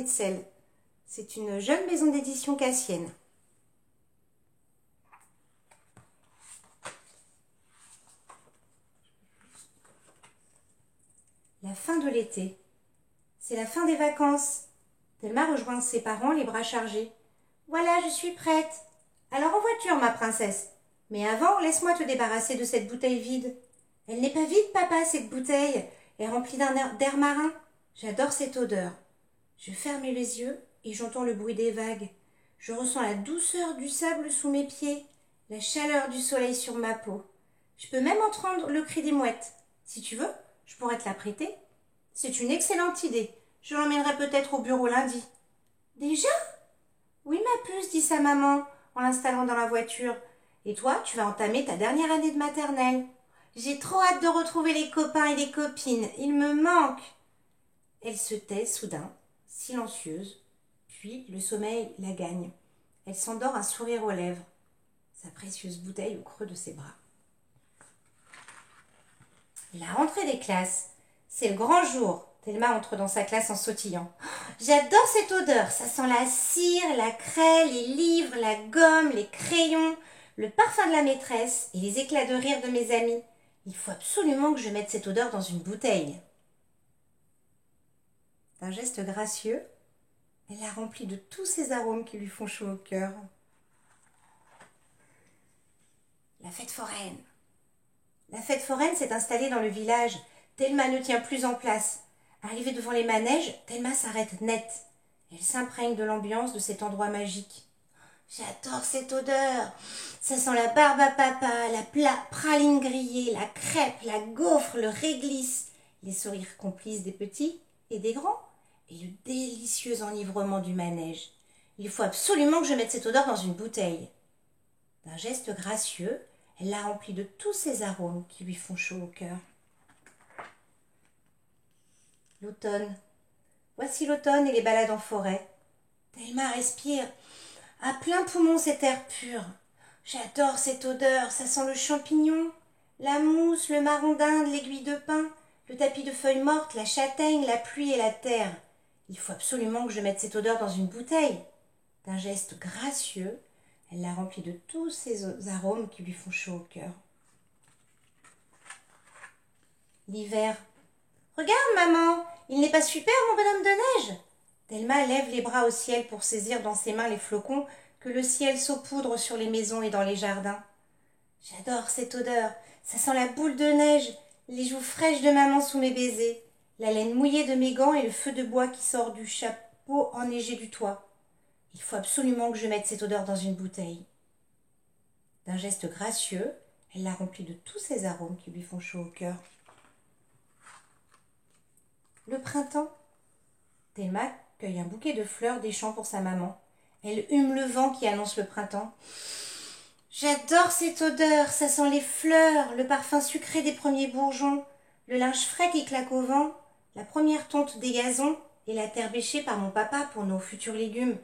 de sel. C'est une jeune maison d'édition cassienne. La fin de l'été. C'est la fin des vacances. Thelma rejoint ses parents, les bras chargés. « Voilà, je suis prête. Alors en voiture, ma princesse. Mais avant, laisse-moi te débarrasser de cette bouteille vide. »« Elle n'est pas vide, papa, cette bouteille. Elle est remplie d'air marin. J'adore cette odeur. » Je ferme les yeux et j'entends le bruit des vagues. Je ressens la douceur du sable sous mes pieds, la chaleur du soleil sur ma peau. Je peux même entendre le cri des mouettes. Si tu veux, je pourrais te la prêter. C'est une excellente idée. Je l'emmènerai peut-être au bureau lundi. Déjà ? Oui, ma puce, dit sa maman en l'installant dans la voiture. Et toi, tu vas entamer ta dernière année de maternelle. J'ai trop hâte de retrouver les copains et les copines. Ils me manquent. Elle se tait soudain, silencieuse, puis le sommeil la gagne. Elle s'endort un sourire aux lèvres, sa précieuse bouteille au creux de ses bras. La rentrée des classes, c'est le grand jour. Thelma entre dans sa classe en sautillant. « J'adore cette odeur, ça sent la cire, la craie, les livres, la gomme, les crayons, le parfum de la maîtresse et les éclats de rire de mes amis. Il faut absolument que je mette cette odeur dans une bouteille. » D'un geste gracieux, elle la remplit de tous ces arômes qui lui font chaud au cœur. La fête foraine. La fête foraine s'est installée dans le village. Thelma ne tient plus en place. Arrivée devant les manèges, Thelma s'arrête net. Elle s'imprègne de l'ambiance de cet endroit magique. J'adore cette odeur. Ça sent la barbe à papa, la praline grillée, la crêpe, la gaufre, le réglisse, les sourires complices des petits et des grands, et le délicieux enivrement du manège. Il faut absolument que je mette cette odeur dans une bouteille. D'un geste gracieux, elle la remplit de tous ces arômes qui lui font chaud au cœur. L'automne. Voici l'automne et les balades en forêt. Thelma respire à plein poumon cet air pur. J'adore cette odeur, ça sent le champignon, la mousse, le marron d'Inde, l'aiguille de pin, le tapis de feuilles mortes, la châtaigne, la pluie et la terre. Il faut absolument que je mette cette odeur dans une bouteille. D'un geste gracieux, elle la remplit de tous ces arômes qui lui font chaud au cœur. L'hiver. Regarde, maman, il n'est pas super, mon bonhomme de neige. Thelma lève les bras au ciel pour saisir dans ses mains les flocons que le ciel saupoudre sur les maisons et dans les jardins. J'adore cette odeur, ça sent la boule de neige, les joues fraîches de maman sous mes baisers, la laine mouillée de mes gants et le feu de bois qui sort du chapeau enneigé du toit. Il faut absolument que je mette cette odeur dans une bouteille. D'un geste gracieux, elle la remplit de tous ces arômes qui lui font chaud au cœur. Le printemps. Thelma cueille un bouquet de fleurs des champs pour sa maman. Elle hume le vent qui annonce le printemps. J'adore cette odeur, ça sent les fleurs, le parfum sucré des premiers bourgeons, le linge frais qui claque au vent, la première tonte des gazons et la terre bêchée par mon papa pour nos futurs légumes.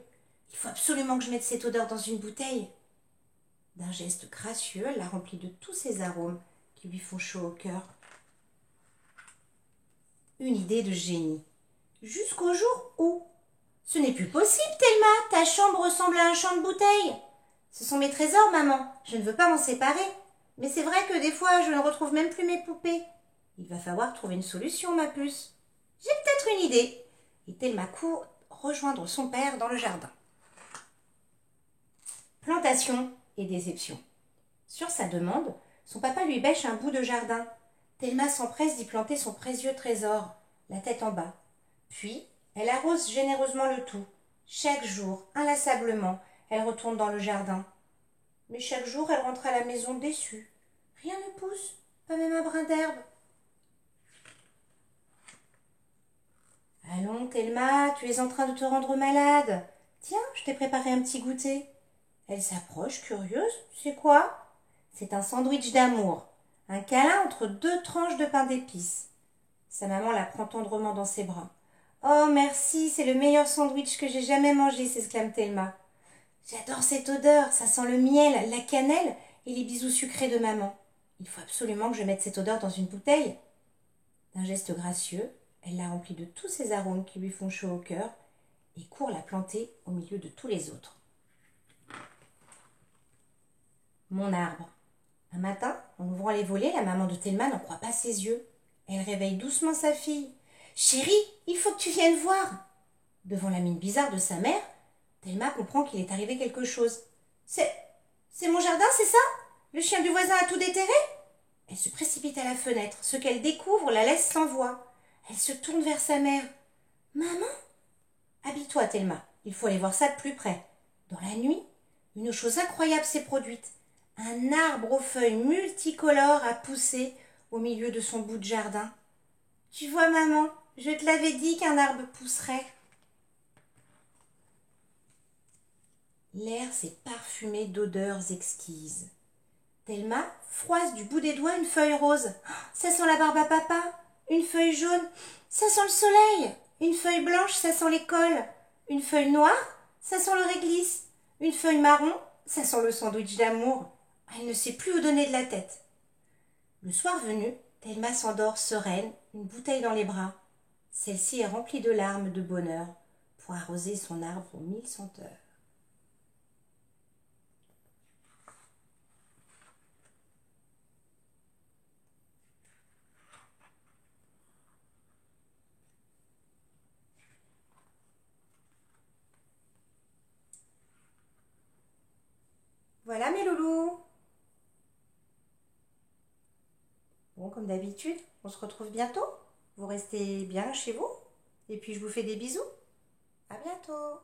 Il faut absolument que je mette cette odeur dans une bouteille. D'un geste gracieux, elle la remplit de tous ces arômes qui lui font chaud au cœur. Une idée de génie. Jusqu'au jour où... Ce n'est plus possible, Thelma, ta chambre ressemble à un champ de bouteilles. Ce sont mes trésors, maman, je ne veux pas m'en séparer. Mais c'est vrai que des fois, je ne retrouve même plus mes poupées. Il va falloir trouver une solution, ma puce. J'ai peut-être une idée. Et Thelma court rejoindre son père dans le jardin. Plantation et déception. Sur sa demande, son papa lui bêche un bout de jardin. Thelma s'empresse d'y planter son précieux trésor, la tête en bas. Puis, elle arrose généreusement le tout. Chaque jour, inlassablement, elle retourne dans le jardin. Mais chaque jour, elle rentre à la maison déçue. Rien ne pousse, pas même un brin d'herbe. Allons, Thelma, tu es en train de te rendre malade. Tiens, je t'ai préparé un petit goûter. Elle s'approche, curieuse. C'est quoi? C'est un sandwich d'amour. Un câlin entre 2 tranches de pain d'épices. Sa maman la prend tendrement dans ses bras. « Oh, merci, c'est le meilleur sandwich que j'ai jamais mangé » s'exclame Thelma. « J'adore cette odeur, ça sent le miel, la cannelle et les bisous sucrés de maman. Il faut absolument que je mette cette odeur dans une bouteille. » D'un geste gracieux, elle la remplit de tous ces arômes qui lui font chaud au cœur et court la planter au milieu de tous les autres. Mon arbre. Un matin, en ouvrant les volets, la maman de Thelma n'en croit pas ses yeux. Elle réveille doucement sa fille. « Chérie, il faut que tu viennes voir !» Devant la mine bizarre de sa mère, Thelma comprend qu'il est arrivé quelque chose. « C'est mon jardin, c'est ça? Le chien du voisin a tout déterré ?» Elle se précipite à la fenêtre. Ce qu'elle découvre la laisse sans voix. Elle se tourne vers sa mère. « Maman ?» « Habille-toi, Thelma. Il faut aller voir ça de plus près. » Dans la nuit, une chose incroyable s'est produite. Un arbre aux feuilles multicolores a poussé au milieu de son bout de jardin. « Tu vois, maman, je te l'avais dit qu'un arbre pousserait. » L'air s'est parfumé d'odeurs exquises. Thelma froisse du bout des doigts une feuille rose. Oh, ça sent la barbe à papa. Une feuille jaune, ça sent le soleil. Une feuille blanche, ça sent l'école. Une feuille noire, ça sent le réglisse. Une feuille marron, ça sent le sandwich d'amour. Elle ne sait plus où donner de la tête. Le soir venu, Thelma s'endort sereine, une bouteille dans les bras. Celle-ci est remplie de larmes de bonheur pour arroser son arbre aux 1000 senteurs. Voilà mes loulous. Bon, comme d'habitude, on se retrouve bientôt. Vous restez bien chez vous. Et puis je vous fais des bisous. À bientôt.